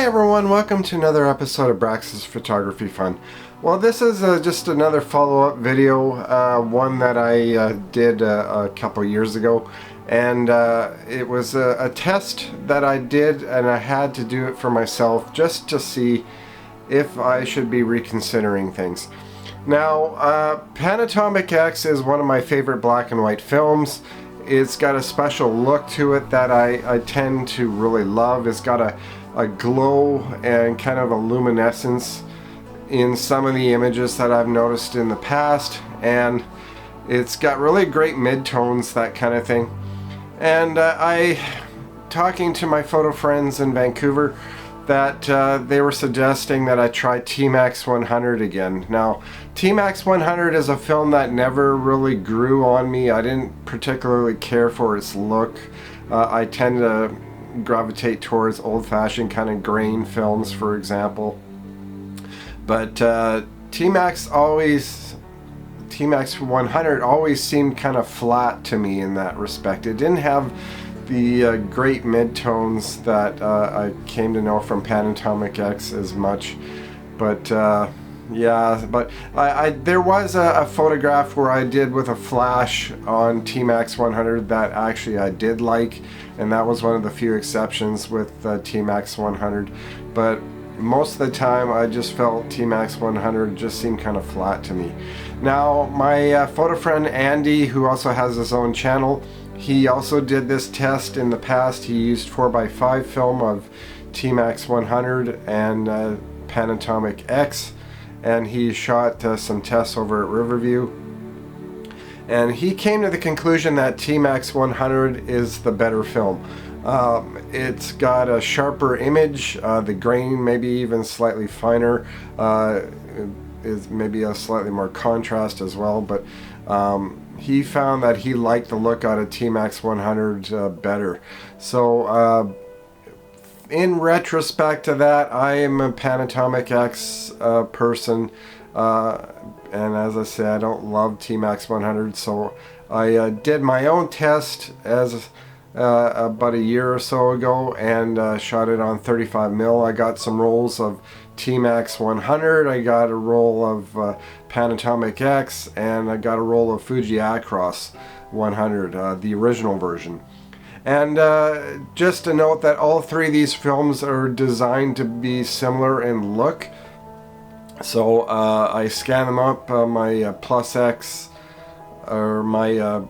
Hi everyone, welcome to another episode of Braxus Photography Fun. Well, this is just another follow-up video, one that I did a couple years ago, and it was a test that I did, and I had to do it for myself just to see if I should be reconsidering things. Now, Panatomic X is one of my favorite black and white films. It's got a special look to it that I tend to really love. It's got a glow and kind of a luminescence in some of the images that I've noticed in the past, and it's got really great midtones, that kind of thing. And talking to my photo friends in Vancouver, that they were suggesting that I try TMAX 100 again. Now, TMAX 100 is a film that never really grew on me. I didn't particularly care for its look. I tend to gravitate towards old-fashioned kind of grain films, for example. But TMAX 100 always seemed kind of flat to me in that respect. It didn't have the great midtones that I came to know from Panatomic X as much. But yeah, but there was a photograph where I did with a flash on TMAX 100 that actually I did like, and that was one of the few exceptions with TMAX 100. But most of the time I just felt TMAX 100 just seemed kind of flat to me. Now, my photo friend Andy, who also has his own channel, he also did this test in the past. He used 4x5 film of TMAX 100 and Panatomic X, and he shot some tests over at Riverview, and he came to the conclusion that TMAX 100 is the better film. It's got a sharper image, the grain maybe even slightly finer, is maybe a slightly more contrast as well, but he found that he liked the look out of TMAX 100 better. So in retrospect to that, I am a Panatomic X person, and as I said, I don't love TMAX 100, so I did my own test as about a year or so ago, and shot it on 35mm. I got some rolls of TMAX 100, I got a roll of Panatomic X, and I got a roll of Fuji Acros 100, the original version. And just to note that all three of these films are designed to be similar in look. So I scan them up, my Plus X, or my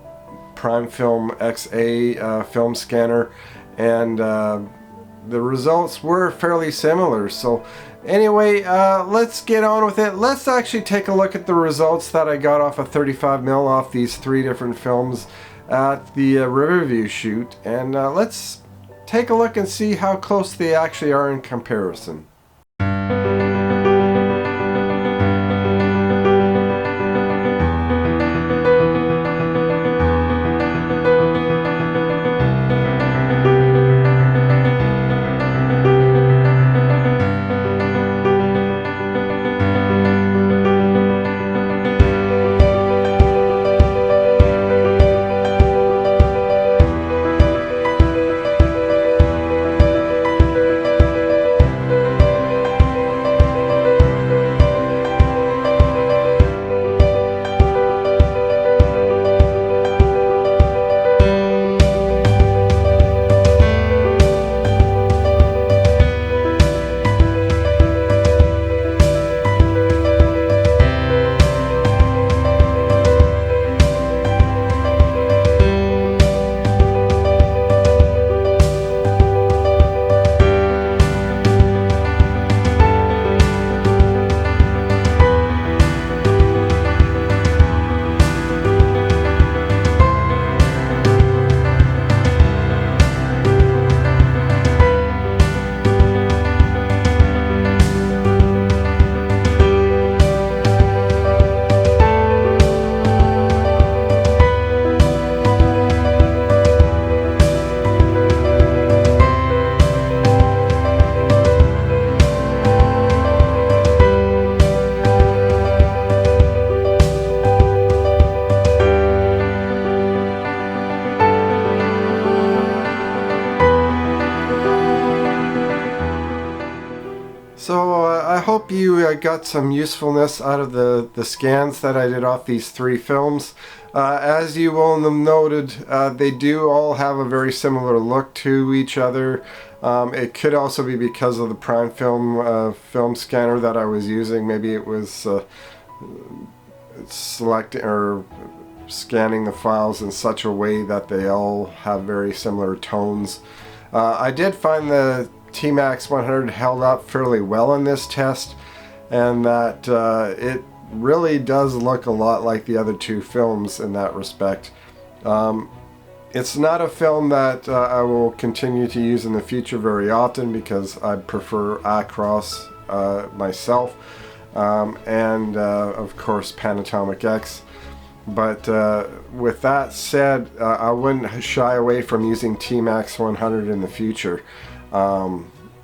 Primefilm XA film scanner, and the results were fairly similar. So anyway, let's get on with it. Let's actually take a look at the results that I got off of 35mm off these three different films at the Riverview shoot, and let's take a look and see how close they actually are in comparison. hope you got some usefulness out of the scans that I did off these 3 films. As you will have noted, they do all have a very similar look to each other. It could also be because of the Primefilm film scanner that I was using. Maybe it was selecting or scanning the files in such a way that they all have very similar tones. I did find the TMAX 100 held up fairly well in this test, and that it really does look a lot like the other 2 films in that respect. It's not a film that I will continue to use in the future very often, because I prefer Acros myself, and of course Panatomic X. But with that said, I wouldn't shy away from using TMAX 100 in the future.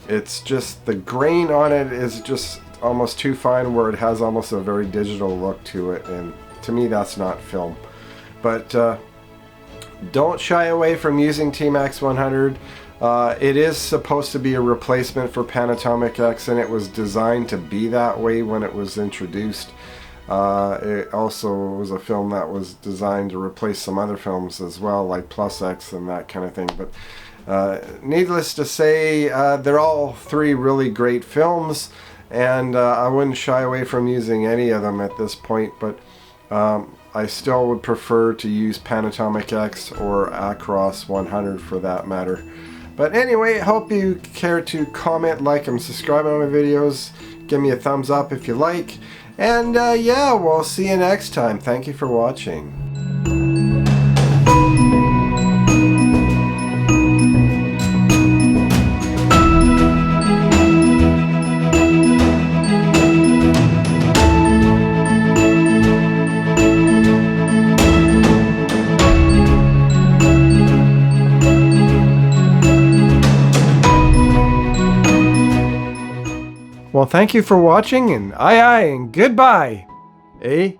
It's just the grain on it is just almost too fine, where it has almost a very digital look to it, and to me that's not film. But don't shy away from using TMAX 100. It is supposed to be a replacement for Panatomic X, and it was designed to be that way when it was introduced. It also was a film that was designed to replace some other films as well, like Plus X and that kind of thing. But needless to say, they're all 3 really great films, and I wouldn't shy away from using any of them at this point, but I still would prefer to use Panatomic X or Acros 100 for that matter. But anyway, hope you care to comment, like, and subscribe on my videos. Give me a thumbs up if you like. And yeah, we'll see you next time. Thank you for watching. Well, thank you for watching, and aye and goodbye. Eh?